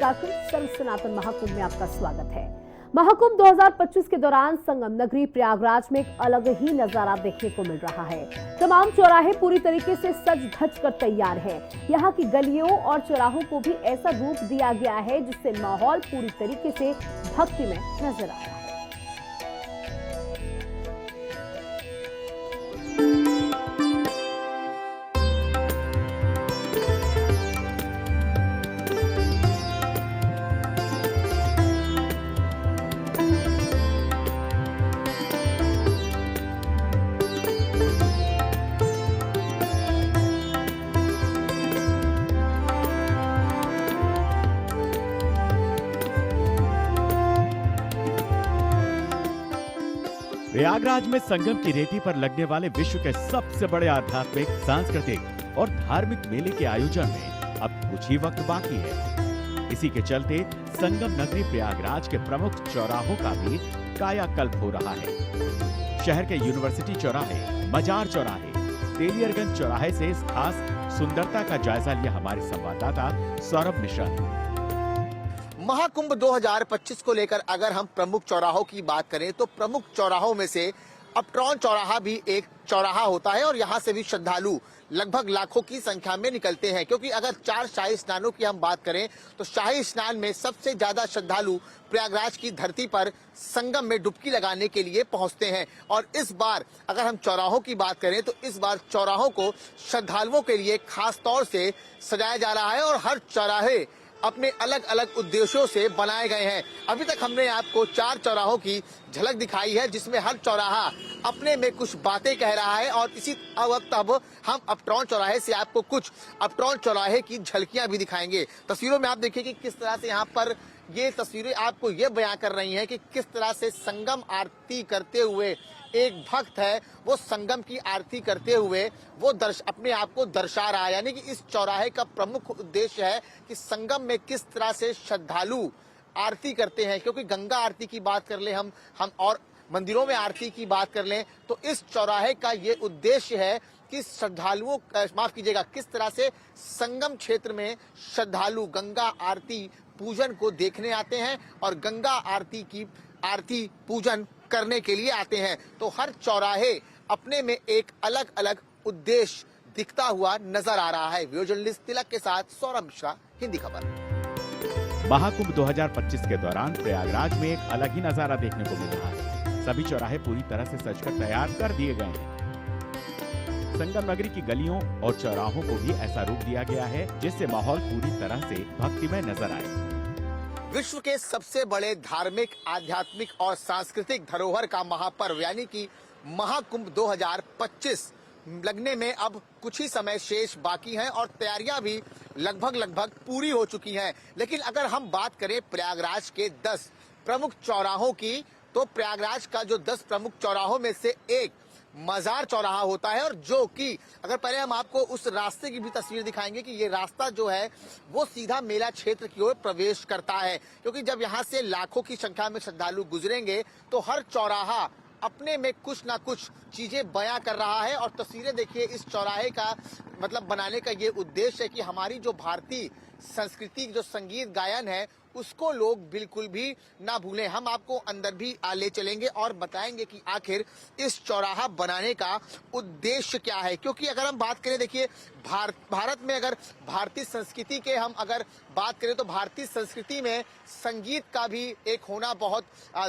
उत्तराखंड सर्व सनातन महाकुंभ में आपका स्वागत है। महाकुंभ 2025 के दौरान संगम नगरी प्रयागराज में एक अलग ही नजारा देखने को मिल रहा है। तमाम चौराहे पूरी तरीके से सज धज कर तैयार हैं। यहाँ की गलियों और चौराहों को भी ऐसा रूप दिया गया है जिससे माहौल पूरी तरीके से भक्तिमय नजर आ रहा है। प्रयागराज में संगम की रेती पर लगने वाले विश्व के सबसे बड़े आध्यात्मिक, सांस्कृतिक और धार्मिक मेले के आयोजन में अब कुछ ही वक्त बाकी है। इसी के चलते संगम नगरी प्रयागराज के प्रमुख चौराहों का भी कायाकल्प हो रहा है। शहर के यूनिवर्सिटी चौराहे, मजार चौराहे, तेलियरगंज चौराहे से इस खास सुंदरता का जायजा लिया हमारे संवाददाता सौरभ मिश्रा ने। महाकुंभ 2025 को लेकर अगर हम प्रमुख चौराहों की बात करें तो प्रमुख चौराहों में से अपट्रॉन चौराहा भी एक चौराहा होता है और यहाँ से भी श्रद्धालु लगभग लाखों की संख्या में निकलते हैं। क्योंकि अगर 4 शाही स्नानों की हम बात करें तो शाही स्नान में सबसे ज्यादा श्रद्धालु प्रयागराज की धरती पर संगम में डुबकी लगाने के लिए पहुंचते हैं। और इस बार अगर हम चौराहों की बात करें तो इस बार चौराहों को श्रद्धालुओं के लिए खास तौर से सजाया जा रहा है और हर चौराहे अपने अलग अलग उद्देश्यों से बनाए गए हैं। अभी तक हमने आपको 4 चौराहों की झलक दिखाई है जिसमें हर चौराहा अपने में कुछ बातें कह रहा है और इसी वक्त अब हम अपट्रॉन चौराहे से आपको कुछ अपट्रॉन चौराहे की झलकियां भी दिखाएंगे। तस्वीरों में आप देखिए कि किस तरह से यहाँ पर ये तस्वीरें आपको ये बयां कर रही हैं कि किस तरह से संगम आरती करते हुए एक भक्त है वो संगम की आरती करते हुए वो अपने आप को दर्शा रहा है। यानी कि इस चौराहे का प्रमुख उद्देश्य है कि संगम में किस तरह से श्रद्धालु आरती करते हैं। क्योंकि गंगा आरती की बात कर ले हम और मंदिरों में आरती की बात कर लें तो इस चौराहे का ये उद्देश्य है कि श्रद्धालुओं माफ कीजिएगा किस तरह से संगम क्षेत्र में श्रद्धालु गंगा आरती पूजन को देखने आते हैं और गंगा आरती की आरती पूजन करने के लिए आते हैं। तो हर चौराहे अपने में एक अलग अलग उद्देश्य दिखता हुआ नजर आ रहा है। वीडियो जर्नलिस्ट तिलक के साथ सौरभ मिश्रा, हिंदी खबर। महाकुंभ 2025 के दौरान प्रयागराज में एक अलग ही नजारा देखने को मिल रहा है। सभी चौराहे पूरी तरह से सजकर तैयार कर दिए गए हैं। संगम नगरी की गलियों और चौराहों को भी ऐसा रूप दिया गया है जिससे माहौल पूरी तरह से भक्तिमय नजर आए। विश्व के सबसे बड़े धार्मिक, आध्यात्मिक और सांस्कृतिक धरोहर का महापर्व यानी कि महाकुंभ 2025 लगने में अब कुछ ही समय शेष बाकी हैं और तैयारियां भी लगभग पूरी हो चुकी हैं। लेकिन अगर हम बात करें प्रयागराज के 10 प्रमुख चौराहों की तो प्रयागराज का जो 10 प्रमुख चौराहों में से एक मजार चौराहा होता है और जो कि अगर पहले हम आपको उस रास्ते की भी तस्वीर दिखाएंगे कि ये रास्ता जो है वो सीधा मेला क्षेत्र की ओर प्रवेश करता है। क्योंकि जब यहाँ से लाखों की संख्या में श्रद्धालु गुजरेंगे तो हर चौराहा अपने में कुछ ना कुछ चीजें बयां कर रहा है। और तस्वीरें देखिए, इस चौराहे का मतलब बनाने का ये उद्देश्य है कि हमारी जो भारतीय संस्कृति जो संगीत गायन है उसको लोग बिल्कुल भी ना भूलें। हम आपको अंदर भी ले चलेंगे और बताएंगे कि आखिर इस चौराहा बनाने का उद्देश्य क्या है। क्योंकि अगर हम बात करें, देखिए भारत में अगर भारतीय संस्कृति के हम अगर बात करें तो भारतीय संस्कृति में संगीत का भी एक होना बहुत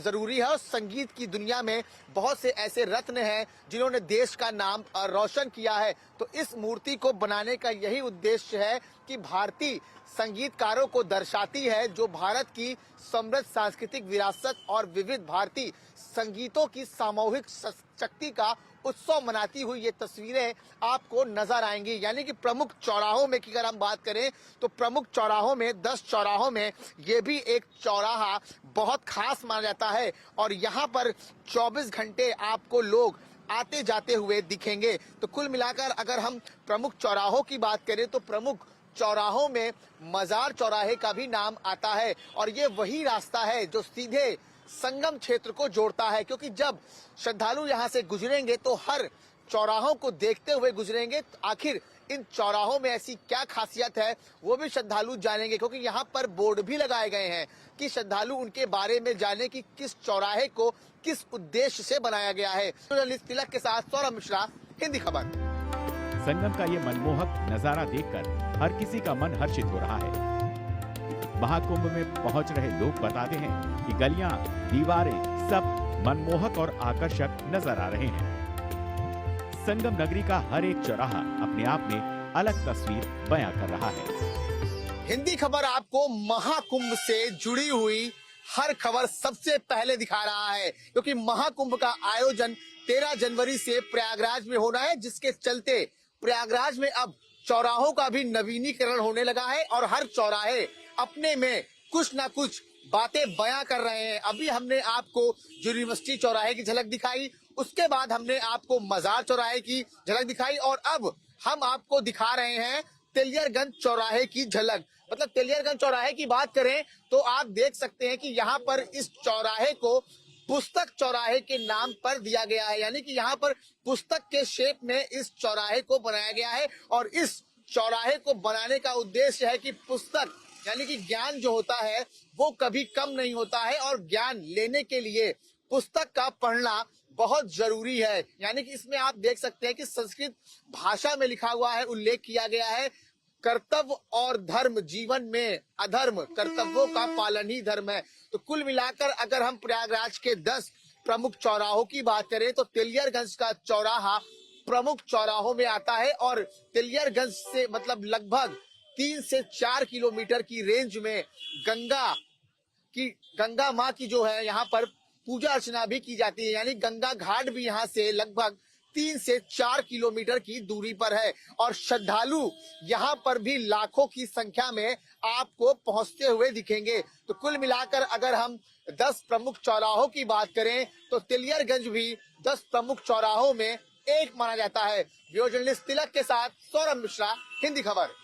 जरूरी है। और संगीत की दुनिया में बहुत से ऐसे रत्न हैं जिन्होंने देश का नाम रोशन किया है। तो इस मूर्ति को बनाने का यही उद्देश्य है कि भारतीय संगीतकारों को दर्शाती है जो भारत की समृद्ध सांस्कृतिक विरासत और विविध भारतीय संगीतों की सामूहिक शक्ति का उत्सव मनाती हुई ये तस्वीरें आपको नजर आएंगी। यानी कि प्रमुख चौराहों में की अगर हम बात करें तो प्रमुख चौराहों में 10 चौराहों में ये भी एक चौराहा बहुत खास माना जाता है और यहाँ पर 24 घंटे आपको लोग आते जाते हुए दिखेंगे। तो कुल मिलाकर अगर हम प्रमुख चौराहों की बात करें तो प्रमुख चौराहों में मजार चौराहे का भी नाम आता है और ये वही रास्ता है जो सीधे संगम क्षेत्र को जोड़ता है। क्योंकि जब श्रद्धालु यहाँ से गुजरेंगे तो हर चौराहों को देखते हुए गुजरेंगे। आखिर इन चौराहों में ऐसी क्या खासियत है वो भी श्रद्धालु जानेंगे, क्योंकि यहाँ पर बोर्ड भी लगाए गए हैं कि श्रद्धालु उनके बारे में जाने कि किस चौराहे को किस उद्देश्य से बनाया गया है। जर्नलिस्ट तिलक के साथ सौरभ मिश्रा, हिंदी खबर। संगम का ये मनमोहक नजारा देखकर हर किसी का मन हर्षित हो रहा है। महाकुंभ में पहुंच रहे लोग बताते हैं कि गलियां, दीवारें सब मनमोहक और आकर्षक नजर आ रहे हैं। संगम नगरी का हर एक चौराहा अपने आप में अलग तस्वीर बयां कर रहा है। हिंदी खबर आपको महाकुंभ से जुड़ी हुई हर खबर सबसे पहले दिखा रहा है, क्योंकि महाकुंभ का आयोजन 13 जनवरी से प्रयागराज में होना है, जिसके चलते प्रयागराज में अब चौराहों का भी नवीनीकरण होने लगा है और हर चौराहे अपने में कुछ ना कुछ बातें बयां कर रहे हैं। अभी हमने आपको यूनिवर्सिटी चौराहे की झलक दिखाई, उसके बाद हमने आपको मजार चौराहे की झलक दिखाई और अब हम आपको दिखा रहे हैं तेलियरगंज चौराहे की झलक। मतलब तेलियरगंज चौराहे की बात करें तो आप देख सकते हैं कि यहाँ पर इस चौराहे को पुस्तक चौराहे के नाम पर दिया गया है, यानी कि यहाँ पर पुस्तक के शेप में इस चौराहे को बनाया गया है और इस चौराहे को बनाने का उद्देश्य है कि पुस्तक यानी कि ज्ञान जो होता है वो कभी कम नहीं होता है और ज्ञान लेने के लिए पुस्तक का पढ़ना बहुत जरूरी है। यानी कि इसमें आप देख सकते हैं कि संस्कृत भाषा में लिखा हुआ है, उल्लेख किया गया है, कर्तव्य और धर्म, जीवन में अधर्म, कर्तव्यों का पालन ही धर्म है। तो कुल मिलाकर अगर हम प्रयागराज के 10 प्रमुख चौराहों की बात करें तो तेलियरगंज का चौराहा प्रमुख चौराहों में आता है और तेलियरगंज से मतलब लगभग 3 से 4 किलोमीटर की रेंज में गंगा माँ की जो है यहाँ पर पूजा अर्चना भी की जाती है, यानी गंगा घाट भी यहाँ से लगभग 3 से 4 किलोमीटर की दूरी पर है और श्रद्धालु यहाँ पर भी लाखों की संख्या में आपको पहुंचते हुए दिखेंगे। तो कुल मिलाकर अगर हम 10 प्रमुख चौराहों की बात करें तो तेलियरगंज भी 10 प्रमुख चौराहों में एक माना जाता है। वीडियो जर्नलिस्ट तिलक के साथ सौरभ मिश्रा, हिंदी खबर।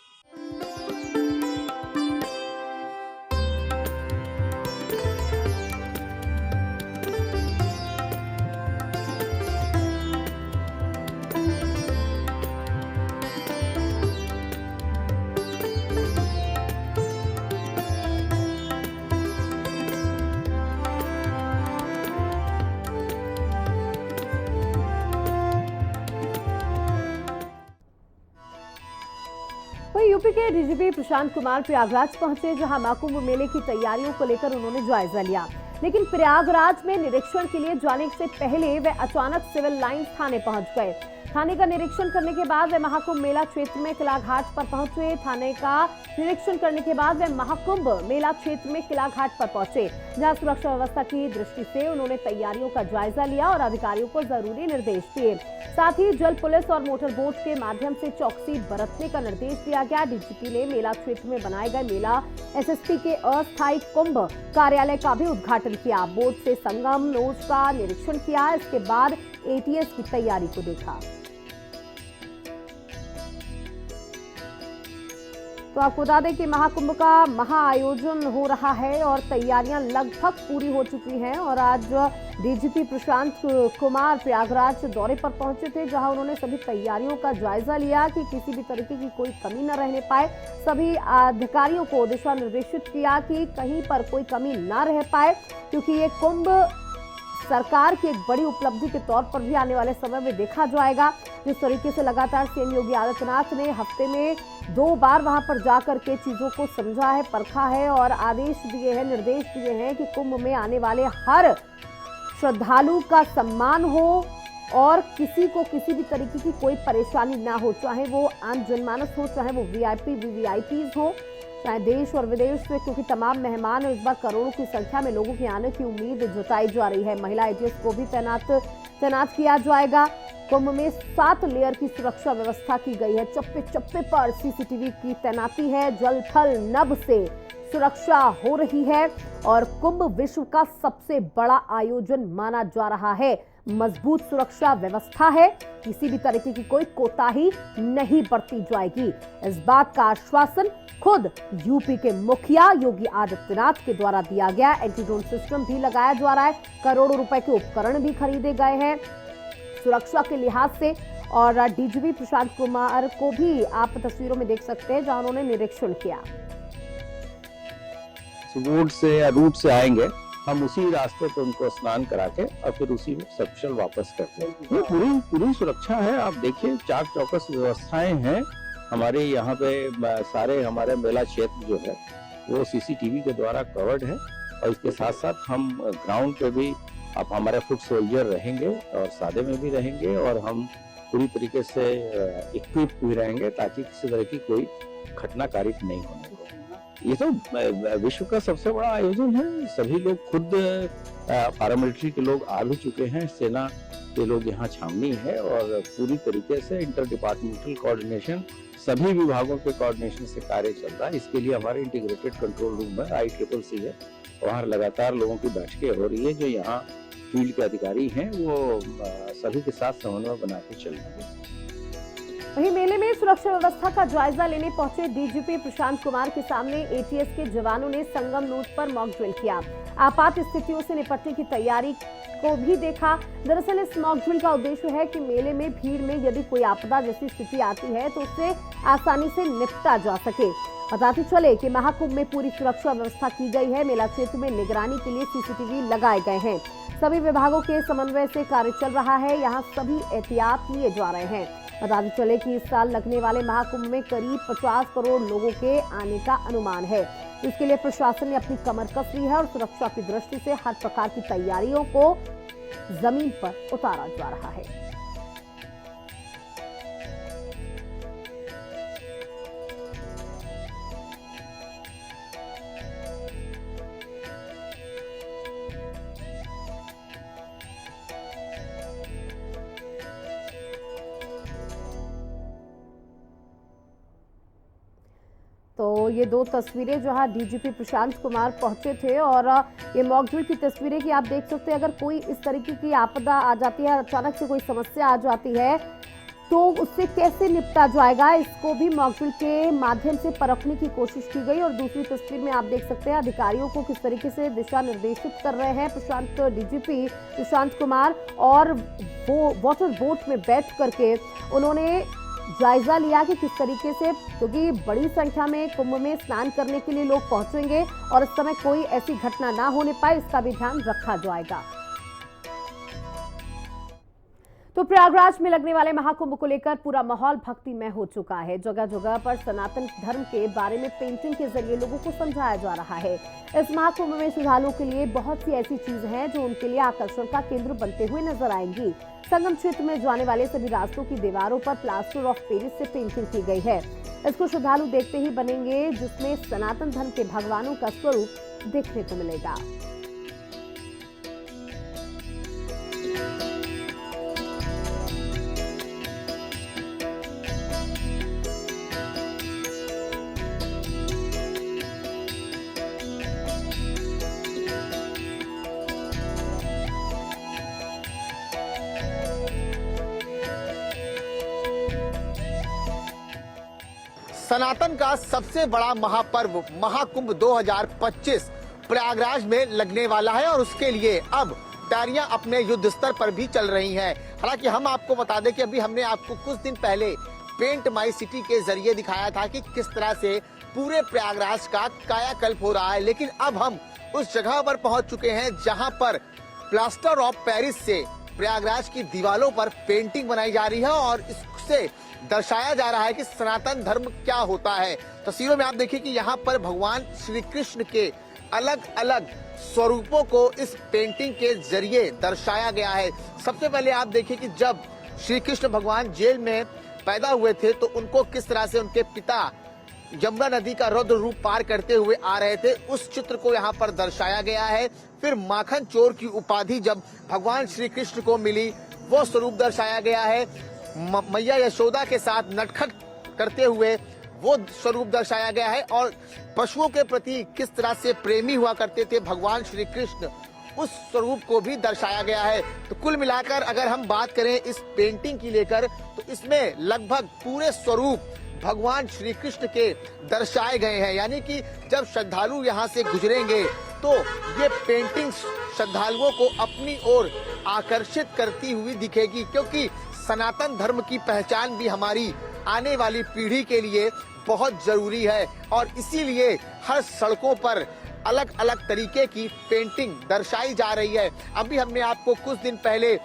वहीं यूपी के डीजीपी प्रशांत कुमार प्रयागराज पहुंचे, जहां महाकुंभ मेले की तैयारियों को लेकर उन्होंने जायजा लिया। लेकिन प्रयागराज में निरीक्षण के लिए जाने से पहले वे अचानक सिविल लाइंस थाने पहुंच गए। थाने का निरीक्षण करने के बाद वे महाकुंभ मेला क्षेत्र में किला घाट पर पहुंचे। थाने का निरीक्षण करने के बाद वे महाकुंभ मेला क्षेत्र में किला घाट पर पहुंचे, जहां सुरक्षा व्यवस्था की दृष्टि से उन्होंने तैयारियों का जायजा लिया और अधिकारियों को जरूरी निर्देश दिए। साथ ही जल पुलिस और मोटर बोट के माध्यम से चौकसी बरतने का निर्देश दिया गया। डीजीपी ने मेला क्षेत्र में बनाए गए मेला एसएसपी के अस्थायी कुंभ कार्यालय का भी उद्घाटन किया। बोट से संगम नोज का निरीक्षण किया, इसके बाद एटीएस की तैयारी को देखा। तो आपको बता दें कि महाकुंभ का महाआयोजन हो रहा है और तैयारियां लगभग पूरी हो चुकी हैं और आज डीजीपी प्रशांत कुमार प्रयागराज दौरे पर पहुंचे थे, जहां उन्होंने सभी तैयारियों का जायजा लिया कि किसी भी तरीके की कोई कमी न रहने पाए। सभी अधिकारियों को दिशा निर्देशित किया कि कहीं पर कोई कमी न रह पाए, क्योंकि ये कुंभ सरकार की एक बड़ी उपलब्धि के तौर पर भी आने वाले समय में देखा जाएगा। जिस तरीके से लगातार सीएम योगी आदित्यनाथ ने हफ्ते में 2 बार वहां पर जाकर के चीजों को समझा है, परखा है और आदेश दिए हैं, निर्देश दिए हैं कि कुंभ में आने वाले हर श्रद्धालु का सम्मान हो और किसी को किसी भी तरीके की कोई परेशानी ना हो, चाहे वो आम जनमानस हो, चाहे वो वीआईपी वीवीआईपीज हो, चाहे देश और विदेश से, क्योंकि तमाम मेहमान इस बार करोड़ों की संख्या में लोगों के आने की उम्मीद जताई जा रही है। महिला एटीएस को भी तैनात किया जाएगा। कुंभ में 7 लेयर की सुरक्षा व्यवस्था की गई है। चप्पे चप्पे पर सीसीटीवी की तैनाती है। जल थल नभ से सुरक्षा हो रही है और कुंभ विश्व का सबसे बड़ा आयोजन माना जा रहा है। मजबूत सुरक्षा व्यवस्था है, किसी भी तरीके की कोई कोताही नहीं बरती जाएगी। इस बात का आश्वासन खुद यूपी के मुखिया योगी आदित्यनाथ के द्वारा दिया गया। एंटी ड्रोन सिस्टम भी लगाया जा रहा है, करोड़ों रुपए के उपकरण भी खरीदे गए हैं। सुरक्षा के लिहाज से और डीजीपी प्रशांत कुमार को भी आप तस्वीरों में देख सकते हैं, जहां उन्होंने निरीक्षण किया। रोड से या रूट से आएंगे, हम उसी रास्ते पे उनको स्नान करा के और फिर उसी में सकुशल वापस करते हैं। ये पूरी सुरक्षा है। आप देखिए, चाक चौकस व्यवस्थाएं हैं हमारे यहाँ पे। सारे हमारे मेला क्षेत्र जो है वो सीसीटीवी के द्वारा कवर्ड है, और इसके साथ साथ हम ग्राउंड पे भी अब हमारे फुट सोल्जर रहेंगे और सादे में भी रहेंगे, और हम पूरी तरीके से इक्विप भी रहेंगे ताकि किसी तरह की कोई घटनाकारी नहीं होने को। ये तो विश्व का सबसे बड़ा आयोजन है। सभी लोग खुद पैरामिलिट्री के लोग आ भी चुके हैं, सेना के लोग यहाँ छावनी है, और पूरी तरीके से इंटर डिपार्टमेंटल कोऑर्डिनेशन, सभी विभागों के कोऑर्डिनेशन से कार्य चल रहा है। इसके लिए हमारे इंटीग्रेटेड कंट्रोल रूम है, ICCC है, वहाँ लगातार लोगों की बैठकें हो रही है। जो यहाँ फील्ड के अधिकारी हैं वो सभी के साथ समन्वय बना के चल रहे हैं। वहीं मेले में सुरक्षा व्यवस्था का जायजा लेने पहुंचे डीजीपी प्रशांत कुमार के सामने ATS के जवानों ने संगम नोट पर मॉक ड्रिल किया। आपात स्थितियों से निपटने की तैयारी को भी देखा। दरअसल इस मॉक ड्रिल का उद्देश्य है कि मेले में भीड़ में यदि कोई आपदा जैसी स्थिति आती है तो उससे आसानी से निपटा जा सके। बताते चले कि महाकुंभ में पूरी सुरक्षा व्यवस्था की गई है। मेला क्षेत्र में निगरानी के लिए CCTV लगाए गए हैं। सभी विभागों के समन्वय से कार्य चल रहा है। यहाँ सभी एहतियात लिए जा रहे हैं। बताते चले कि इस साल लगने वाले महाकुंभ में करीब 50 करोड़ लोगों के आने का अनुमान है। इसके लिए प्रशासन ने अपनी कमर कस ली है और सुरक्षा की दृष्टि से हर प्रकार की तैयारियों को जमीन पर उतारा जा रहा है। तो ये दो तस्वीरें जहां डीजीपी प्रशांत कुमार पहुंचे थे, और ये मॉक ड्रिल की तस्वीरें कि आप देख सकते हैं अगर कोई इस तरीके की आपदा आ जाती है, अचानक से कोई समस्या आ जाती है तो उससे कैसे निपटा जाएगा, इसको भी मॉक ड्रिल के माध्यम से परखने की कोशिश की गई। और दूसरी तस्वीर में आप देख सकते हैं अधिकारियों को किस तरीके से दिशा निर्देशित कर रहे हैं डीजीपी प्रशांत कुमार, और वो वाटर बोट में बैठ करके उन्होंने जायजा लिया कि किस तरीके से, क्योंकि बड़ी संख्या में कुंभ में स्नान करने के लिए लोग पहुंचेंगे और इस समय कोई ऐसी घटना ना होने पाए, इसका भी ध्यान रखा जाएगा। तो प्रयागराज में लगने वाले महाकुंभ को लेकर पूरा माहौल भक्तिमय हो चुका है। जगह जगह पर सनातन धर्म के बारे में पेंटिंग के जरिए लोगों को समझाया जा रहा है। इस महाकुंभ में श्रद्धालुओं के लिए बहुत सी ऐसी चीजें हैं जो उनके लिए आकर्षण का केंद्र बनते हुए नजर आएंगी। संगम क्षेत्र में जाने वाले सभी रास्तों की दीवारों पर प्लास्टर ऑफ पेरिस से पेंटिंग की गई है। इसको श्रद्धालु देखते ही बनेंगे, जिसमें सनातन धर्म के भगवानों का स्वरूप देखने को मिलेगा। सनातन का सबसे बड़ा महापर्व महाकुंभ 2025 प्रयागराज में लगने वाला है, और उसके लिए अब तैयारियां अपने युद्ध स्तर पर भी चल रही हैं। हालांकि हम आपको बता दें कि अभी हमने आपको कुछ दिन पहले पेंट माई सिटी के जरिए दिखाया था कि किस तरह से पूरे प्रयागराज का कायाकल्प हो रहा है, लेकिन अब हम उस जगह पर पहुंच चुके हैं जहां पर प्लास्टर ऑफ पेरिस से प्रयागराज की दीवारों पर पेंटिंग बनाई जा रही है, और इससे दर्शाया जा रहा है कि सनातन धर्म क्या होता है। तस्वीरों में आप देखिए कि यहाँ पर भगवान श्री कृष्ण के अलग अलग स्वरूपों को इस पेंटिंग के जरिए दर्शाया गया है। सबसे पहले आप देखिए कि जब श्री कृष्ण भगवान जेल में पैदा हुए थे तो उनको किस तरह से उनके पिता यमुना नदी का रौद्र रूप पार करते हुए आ रहे थे, उस चित्र को यहाँ पर दर्शाया गया है। फिर माखन चोर की उपाधि जब भगवान श्री कृष्ण को मिली, वो स्वरूप दर्शाया गया है। मैया यशोदा के साथ नटखट करते हुए वो स्वरूप दर्शाया गया है, और पशुओं के प्रति किस तरह से प्रेमी हुआ करते थे भगवान श्री कृष्ण, उस स्वरूप को भी दर्शाया गया है। तो कुल मिलाकर अगर हम बात करें इस पेंटिंग की लेकर, तो इसमें लगभग पूरे स्वरूप भगवान श्री कृष्ण के दर्शाए गए हैं। यानी कि जब श्रद्धालु यहाँ से गुजरेंगे तो ये पेंटिंग श्रद्धालुओं को अपनी ओर आकर्षित करती हुई दिखेगी, क्योंकि सनातन धर्म की पहचान भी हमारी आने वाली पीढ़ी के लिए बहुत जरूरी है और इसीलिए हर सड़कों पर अलग अलग तरीके की पेंटिंग दर्शाई जा रही है। अभी हमने आपको कुछ दिन पहले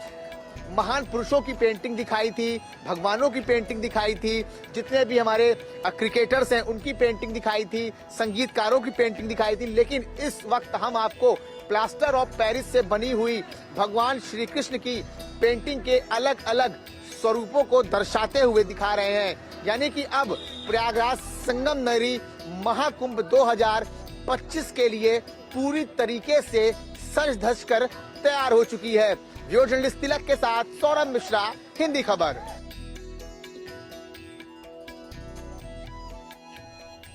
महान पुरुषों की पेंटिंग दिखाई थी, भगवानों की पेंटिंग दिखाई थी, जितने भी हमारे क्रिकेटर्स हैं उनकी पेंटिंग दिखाई थी, संगीतकारों की पेंटिंग दिखाई थी, लेकिन इस वक्त हम आपको प्लास्टर ऑफ पेरिस से बनी हुई भगवान श्री कृष्ण की पेंटिंग के अलग अलग स्वरूपों को दर्शाते हुए दिखा रहे हैं। यानी कि अब प्रयागराज संगम नगरी महाकुंभ 2025 के लिए पूरी तरीके से सज धज कर तैयार हो चुकी है। वीडियो जर्नलिस्ट तिलक के साथ सौरभ मिश्रा, हिंदी खबर।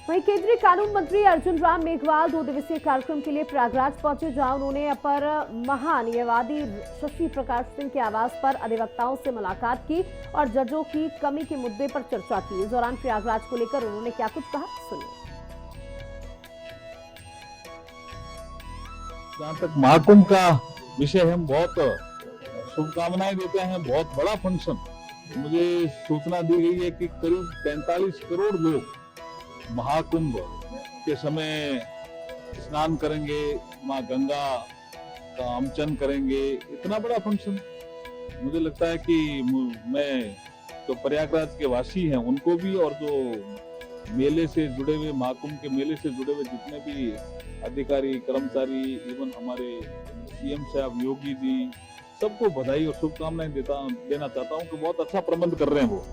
वहीं केंद्रीय कानून मंत्री अर्जुन राम मेघवाल 2 दिवसीय कार्यक्रम के लिए प्रयागराज पहुंचे, जहां उन्होंने अपर महान्यायवादी शशि प्रकाश सिंह के आवास पर अधिवक्ताओं से मुलाकात की और जजों की कमी के मुद्दे पर चर्चा की। इस दौरान प्रयागराज को लेकर उन्होंने क्या कुछ कहा, सुनिए। जहाँ तक महाकुंभ का विषय हम बहुत शुभकामनाएं देते हैं। बहुत बड़ा फंक्शन, मुझे सूचना दी गई है कि करीब 45 करोड़ लोग महाकुंभ के समय स्नान करेंगे, माँ गंगा का आमचन करेंगे। इतना बड़ा फंक्शन, मुझे लगता है कि मैं तो प्रयागराज के वासी हैं उनको भी और जो मेले से जुड़े हुए, महाकुंभ के मेले से जुड़े हुए जितने भी अधिकारी, कर्मचारी, इवन हमारे सीएम साहब, योगी जी, सबको बधाई और शुभकामनाएं देना चाहता हूं कि बहुत अच्छा प्रबंध कर रहे हैं वो।